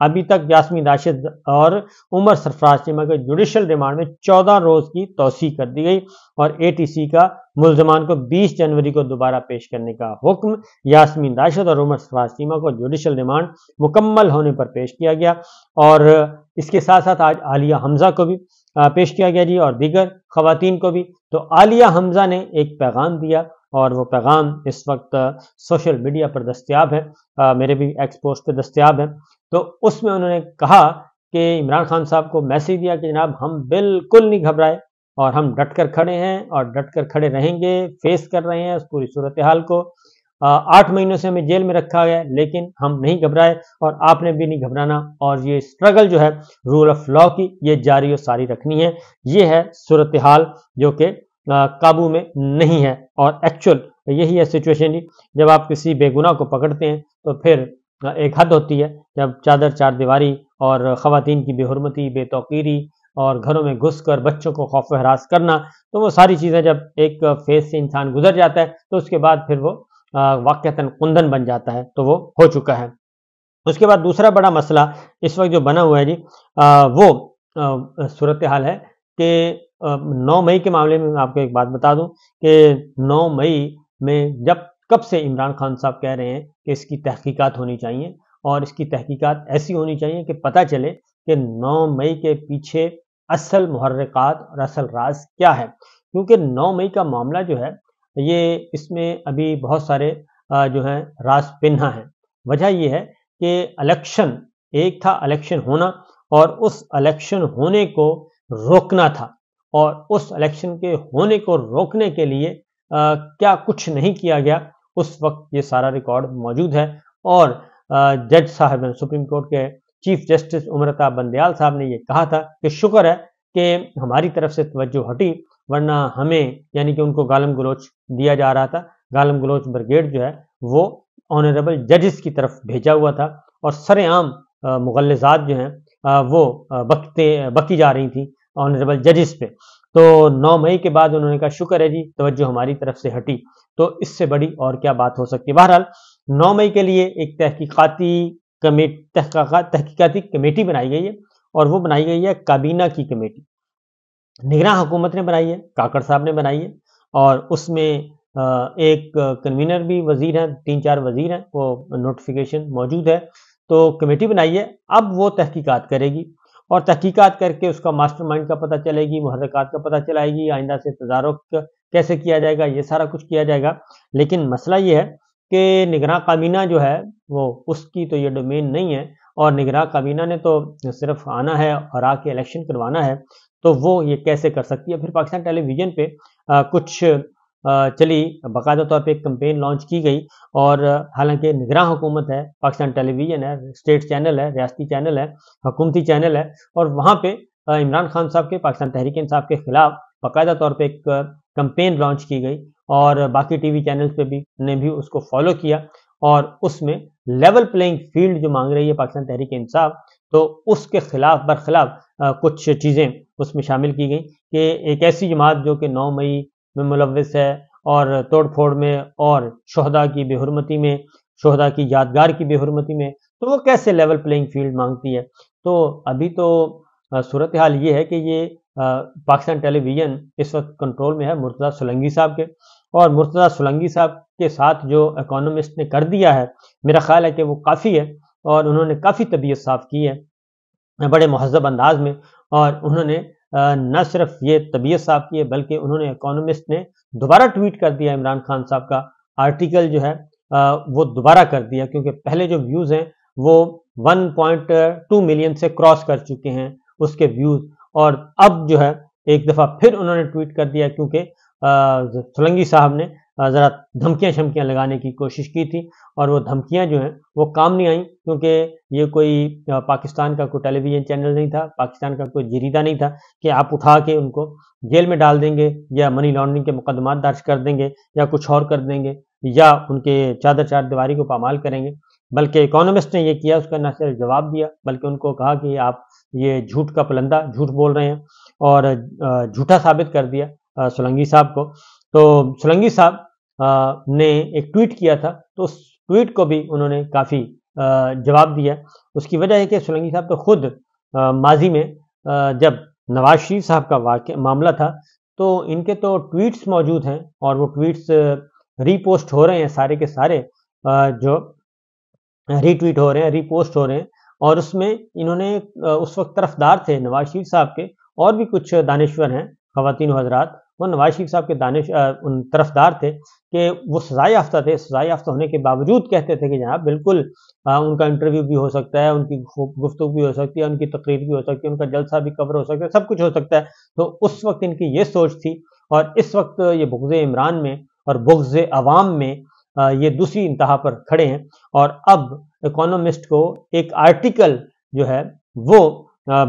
ابھی تک یاسمین راشد اور عمر سرفراز چیمہ کے جوڈیشل ریمانڈ میں 14 روز کی توسیع کر دی گئی اور ATC کا ملزمان کو 20 جنوری کو دوبارہ پیش کرنے کا حکم یاسمین راشد اور عمر سرفراز چیمہ کو جوڈیشل ریمانڈ مکمل ہونے پر پیش کیا گیا اور اس کے ساتھ ساتھ آج عالیہ حمزہ کو بھی پیش کیا گیا جی اور دیگر خواتین کو بھی. تو عالیہ حمزہ نے ایک پیغام دیا اور وہ پیغام اس وقت سوشل میڈیا پر دستیاب ہے, میرے بھی ایکس پوسٹ پہ دستیاب ہے. تو اس میں انہوں نے کہا کہ عمران خان صاحب کو میسیج دیا کہ جناب ہم بالکل نہیں گھبرائے اور ہم ڈٹ کر کھڑے ہیں اور ڈٹ کر کھڑے رہیں گے, فیس کر رہے ہیں اس پوری صورتحال کو. 8 مہینوں سے ہمیں جیل میں رکھا گیا لیکن ہم نہیں گھبرائے اور آپ نے بھی نہیں گھبرانا اور یہ اسٹرگل جو ہے رول آف لا کی یہ جاری و ساری رکھنی ہے. یہ ہے صورتحال جو کہ قابو میں نہیں ہے اور ایکچوئل یہی ہے سچویشن جی. جب آپ کسی بے گناہ کو پکڑتے ہیں تو پھر ایک حد ہوتی ہے جب چادر چار دیواری اور خواتین کی بے حرمتی, بے توقیری اور گھروں میں گھس کر بچوں کو خوف و ہراس کرنا, تو وہ ساری چیزیں جب ایک فیز سے انسان گزر جاتا ہے تو اس کے بعد پھر وہ واقعتاً کندن بن جاتا ہے, تو وہ ہو چکا ہے. اس کے بعد دوسرا بڑا مسئلہ اس وقت جو بنا ہوا ہے جی وہ صورتحال ہے کہ 9 مئی کے معاملے میں آپ کو ایک بات بتا دوں کہ 9 مئی میں کب سے عمران خان صاحب کہہ رہے ہیں کہ اس کی تحقیقات ہونی چاہیے اور اس کی تحقیقات ایسی ہونی چاہیے کہ پتہ چلے کہ 9 مئی کے پیچھے اصل محرکات اور اصل راز کیا ہے. کیونکہ 9 مئی کا معاملہ جو ہے یہ اس میں ابھی بہت سارے جو ہیں راز پنہا ہیں. وجہ یہ ہے کہ الیکشن ایک تھا, الیکشن ہونا اور اس الیکشن ہونے کو روکنا تھا اور اس الیکشن کے ہونے کو روکنے کے لیے کیا کچھ نہیں کیا گیا اس وقت یہ سارا ریکارڈ موجود ہے. اور جج صاحب سپریم کورٹ کے چیف جسٹس امرتا بندیال صاحب نے یہ کہا تھا کہ شکر ہے کہ ہماری طرف سے توجہ ہٹی ورنہ ہمیں یعنی کہ ان کو گالم گلوچ دیا جا رہا تھا. گالم گلوچ بریگیڈ جو ہے وہ آنریبل ججز کی طرف بھیجا ہوا تھا اور سر عام مغلظات جو ہیں وہ بکی جا رہی تھیں آنریبل ججز پہ. تو 9 مئی کے بعد انہوں نے کہا شکر ہے جی توجہ ہماری طرف سے ہٹی, تو اس سے بڑی اور کیا بات ہو سکتی ہے. بہرحال 9 مئی کے لیے ایک تحقیقاتی کمیٹی بنائی گئی ہے اور وہ بنائی گئی ہے کابینہ کی کمیٹی. نگراں حکومت نے بنائی ہے, کاکڑ صاحب نے بنائی ہے اور اس میں ایک کنوینر بھی وزیر ہیں, 3-4 وزیر ہیں, وہ نوٹیفیکیشن موجود ہے. تو کمیٹی بنائی ہے, اب وہ تحقیقات کرے گی اور تحقیقات کر کے اس کا ماسٹر مائنڈ کا پتہ چلے گی, محرکات کا پتہ چلائے گی, آئندہ سے تدارک کیسے کیا جائے گا, یہ سارا کچھ کیا جائے گا. لیکن مسئلہ یہ ہے کہ نگراں کابینہ جو ہے وہ اس کی تو یہ ڈومین نہیں ہے اور نگراں کابینہ نے تو صرف آنا ہے اور آ کے الیکشن کروانا ہے, تو وہ یہ کیسے کر سکتی ہے. پھر پاکستان ٹیلی ویژن پہ کچھ چلی باقاعدہ طور پہ ایک کمپین لانچ کی گئی اور حالانکہ نگراں حکومت ہے, پاکستان ٹیلی ویژن ہے, اسٹیٹ چینل ہے, ریاستی چینل ہے, حکومتی چینل ہے اور وہاں پہ عمران خان صاحب کے پاکستان تحریک انصاف کے خلاف باقاعدہ طور پہ ایک کمپین لانچ کی گئی اور باقی ٹی وی چینلز پہ بھی نے بھی اس کو فالو کیا اور اس میں لیول پلینگ فیلڈ جو مانگ رہی ہے پاکستان تحریک انصاف, تو اس کے خلاف برخلاف کچھ چیزیں اس میں شامل کی گئیں کہ ایک ایسی جماعت جو کہ 9 مئی میں ملوث ہے اور توڑ پھوڑ میں اور شہداء کی بے حرمتی میں, شہداء کی یادگار کی بے حرمتی میں, تو وہ کیسے لیول پلینگ فیلڈ مانگتی ہے. تو ابھی تو صورتحال یہ ہے کہ یہ پاکستان ٹیلی ویژن اس وقت کنٹرول میں ہے مرتضیٰ سولنگی صاحب کے, اور مرتضیٰ سولنگی صاحب کے ساتھ جو اکانومسٹ نے کر دیا ہے میرا خیال ہے کہ وہ کافی ہے اور انہوں نے کافی طبیعت صاف کی ہے بڑے مہذب انداز میں, اور انہوں نے نہ صرف یہ طبیعت صاف کی ہے بلکہ انہوں نے اکانومسٹ نے دوبارہ ٹویٹ کر دیا عمران خان صاحب کا آرٹیکل جو ہے وہ دوبارہ کر دیا, کیونکہ پہلے جو ویوز ہیں وہ 1.2 ملین سے کراس کر چکے ہیں اس کے ویوز, اور اب جو ہے ایک دفعہ پھر انہوں نے ٹویٹ کر دیا کیونکہ سولنگی صاحب نے ذرا دھمکیاں شمکیاں لگانے کی کوشش کی تھی اور وہ دھمکیاں جو ہیں وہ کام نہیں آئیں, کیونکہ یہ کوئی پاکستان کا کوئی ٹیلی ویژن چینل نہیں تھا, پاکستان کا کوئی جریدہ نہیں تھا کہ آپ اٹھا کے ان کو جیل میں ڈال دیں گے یا منی لانڈرنگ کے مقدمات درج کر دیں گے یا کچھ اور کر دیں گے یا ان کے چادر چار دیواری کو پامال کریں گے. بلکہ اکانومسٹ نے یہ کیا, اس کا نہ صرف جواب دیا بلکہ ان کو کہا کہ آپ یہ جھوٹ کا پلندہ جھوٹ بول رہے ہیں اور جھوٹا ثابت کر دیا سولنگی صاحب کو. تو سولنگی صاحب نے ایک ٹویٹ کیا تھا, تو اس ٹویٹ کو بھی انہوں نے کافی جواب دیا ہے۔ اس کی وجہ ہے کہ سولنگی صاحب تو خود ماضی میں جب نواز شریف صاحب کا معاملہ تھا تو ان کے تو ٹویٹس موجود ہیں، اور وہ ٹویٹس ری پوسٹ ہو رہے ہیں، سارے کے سارے جو ری ٹویٹ ہو رہے ہیں، ری پوسٹ ہو رہے ہیں، اور اس میں انہوں نے اس وقت طرفدار تھے نواز شریف صاحب کے، اور بھی کچھ دانشور ہیں خواتین و حضرات، وہ نواز شریف صاحب کے طرفدار تھے کہ وہ سزا یافتہ تھے، سزا یافتہ ہونے کے باوجود کہتے تھے کہ جناب بالکل ان کا انٹرویو بھی ہو سکتا ہے، ان کی گفتگو بھی ہو سکتی ہے، ان کی تقریر بھی ہو سکتی ہے، ان کا جلسہ بھی کور ہو سکتا ہے، سب کچھ ہو سکتا ہے۔ تو اس وقت ان کی یہ سوچ تھی، اور اس وقت یہ بغض عمران میں اور بغض عوام میں یہ دوسری انتہا پر کھڑے ہیں، اور اب اکانومسٹ کو ایک آرٹیکل جو ہے وہ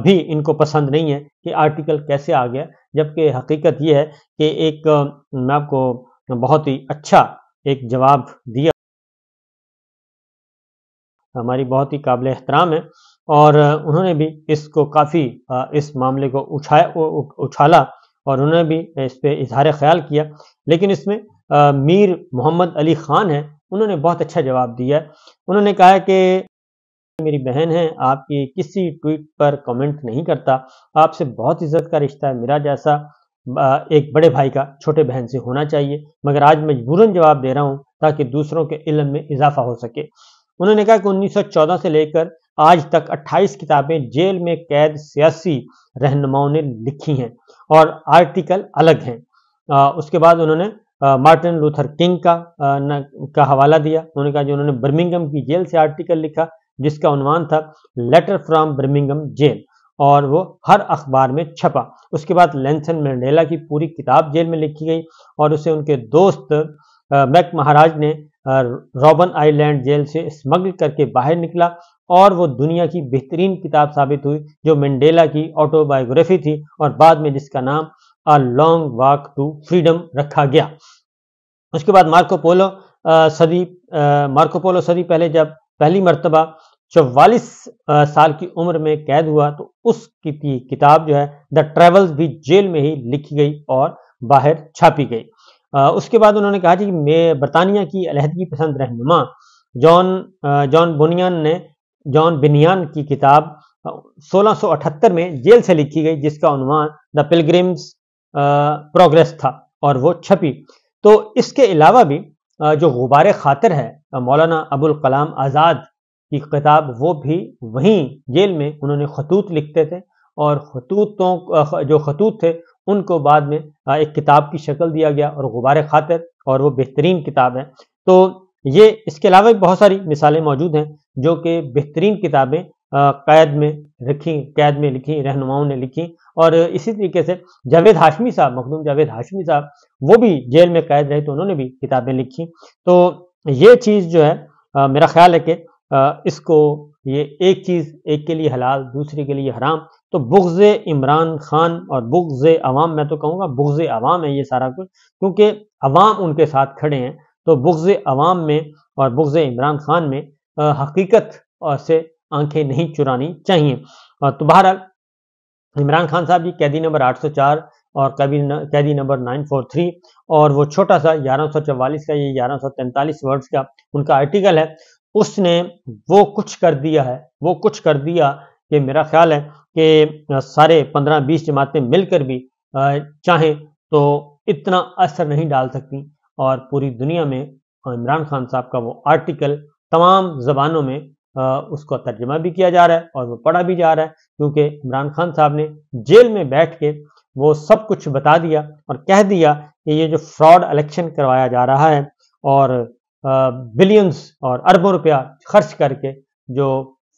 بھی ان کو پسند نہیں ہے کہ آرٹیکل کیسے آ گیا، جبکہ حقیقت یہ ہے کہ ایک میں آپ کو بہت ہی اچھا ایک جواب دیا، ہماری بہت ہی قابل احترام ہے، اور انہوں نے بھی اس کو کافی اس معاملے کو اچھالا، اور انہوں نے بھی اس پہ اظہار خیال کیا، لیکن اس میں میر محمد علی خان ہے، انہوں نے بہت اچھا جواب دیا ہے۔ انہوں نے کہا کہ میری بہن ہے، آپ کی کسی ٹویٹ پر کمنٹ نہیں کرتا، آپ سے بہت عزت کا رشتہ ہے، میرا جیسا ایک بڑے بھائی کا چھوٹے بہن سے ہونا چاہیے، مگر آج مجبوراً جواب دے رہا ہوں تاکہ دوسروں کے علم میں اضافہ ہو سکے۔ انہوں نے کہا کہ 1914 سے لے کر آج تک 28 کتابیں جیل میں قید سیاسی رہنماؤں نے لکھی ہیں، اور آرٹیکل الگ ہیں۔ اس کے بعد انہوں نے مارٹن لوتھر کنگ کا حوالہ دیا۔ انہوں نے کہا جو انہوں نے برمنگھم کی جیل سے آرٹیکل لکھا جس کا عنوان تھا لیٹر فرام برمنگھم جیل، اور وہ ہر اخبار میں چھپا۔ اس کے بعد لینسن مینڈیلا کی پوری کتاب جیل میں لکھی گئی، اور اسے ان کے دوست میک مہاراج نے روبن آئی لینڈ جیل سے اسمگل کر کے باہر نکلا، اور وہ دنیا کی بہترین کتاب ثابت ہوئی جو مینڈیلا کی آٹو بایوگرافی تھی، اور بعد میں جس کا نام A Long Walk to Freedom رکھا گیا۔ اس کے بعد مارکو پولو صدی پہلے جب پہلی مرتبہ 44 سال کی عمر میں قید ہوا تو اس کی کتاب جو ہے دا ٹریولز بھی جیل میں ہی لکھی گئی اور باہر چھاپی گئی۔ اس کے بعد انہوں نے کہا کہ میں برطانیہ کی علیحدگی پسند رہنما جان بنیان کی کتاب 1678 میں جیل سے لکھی گئی جس کا عنوان دا پلگرمز پروگریس تھا، اور وہ چھپی۔ تو اس کے علاوہ بھی جو غبار خاطر ہے مولانا ابوالکلام آزاد کی کتاب، وہ بھی وہیں جیل میں انہوں نے خطوط لکھتے تھے، اور جو خطوط تھے ان کو بعد میں ایک کتاب کی شکل دیا گیا، اور غبار خاطر، اور وہ بہترین کتاب ہے۔ تو یہ اس کے علاوہ بھی بہت ساری مثالیں موجود ہیں جو کہ بہترین کتابیں قید میں لکھی رہنماؤں نے لکھی، اور اسی طریقے سے جاوید ہاشمی صاحب، مخدوم جاوید ہاشمی صاحب، وہ بھی جیل میں قید رہے تو انہوں نے بھی کتابیں لکھی۔ تو یہ چیز جو ہے میرا خیال ہے کہ اس کو یہ ایک چیز ایک کے لیے حلال دوسرے کے لیے حرام، تو بغض عمران خان اور بغض عوام، میں تو کہوں گا بغض عوام ہے یہ سارا کچھ، کیونکہ عوام ان کے ساتھ کھڑے ہیں، تو بغض عوام میں اور بغض عمران خان میں حقیقت سے آنکھیں نہیں چرانی چاہیے۔ تو بہرحال عمران خان صاحب جی قیدی نمبر 804 اور قیدی نمبر 943، اور وہ چھوٹا سا 1144 کا یا 1143 ورڈز کا ان کا آرٹیکل ہے، اس نے وہ کچھ کر دیا کہ میرا خیال ہے کہ سارے 15-20 جماعتیں مل کر بھی چاہیں تو اتنا اثر نہیں ڈال سکتی، اور پوری دنیا میں عمران خان صاحب کا وہ آرٹیکل تمام زبانوں میں اس کو ترجمہ بھی کیا جا رہا ہے اور وہ پڑھا بھی جا رہا ہے، کیونکہ عمران خان صاحب نے جیل میں بیٹھ کے وہ سب کچھ بتا دیا اور کہہ دیا کہ یہ جو فراڈ الیکشن کروایا جا رہا ہے اور بلینز اور اربوں روپیہ خرچ کر کے جو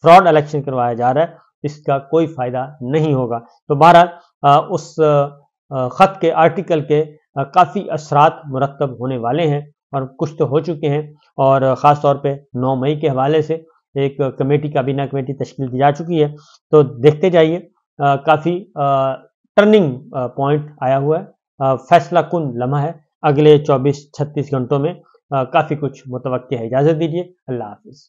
فراڈ الیکشن کروایا جا رہا ہے اس کا کوئی فائدہ نہیں ہوگا۔ تو بہرحال اس خط کے آرٹیکل کے کافی اثرات مرتب ہونے والے ہیں اور کچھ تو ہو چکے ہیں، اور خاص طور پہ 9 مئی کے حوالے سے ایک کابینہ کمیٹی تشکیل دی جا چکی ہے، تو دیکھتے جائیے، کافی ٹرننگ پوائنٹ آیا ہوا ہے، فیصلہ کن لمحہ ہے، اگلے 24-36 گھنٹوں میں کافی کچھ متوقع ہے۔ اجازت دیجیے، اللہ حافظ۔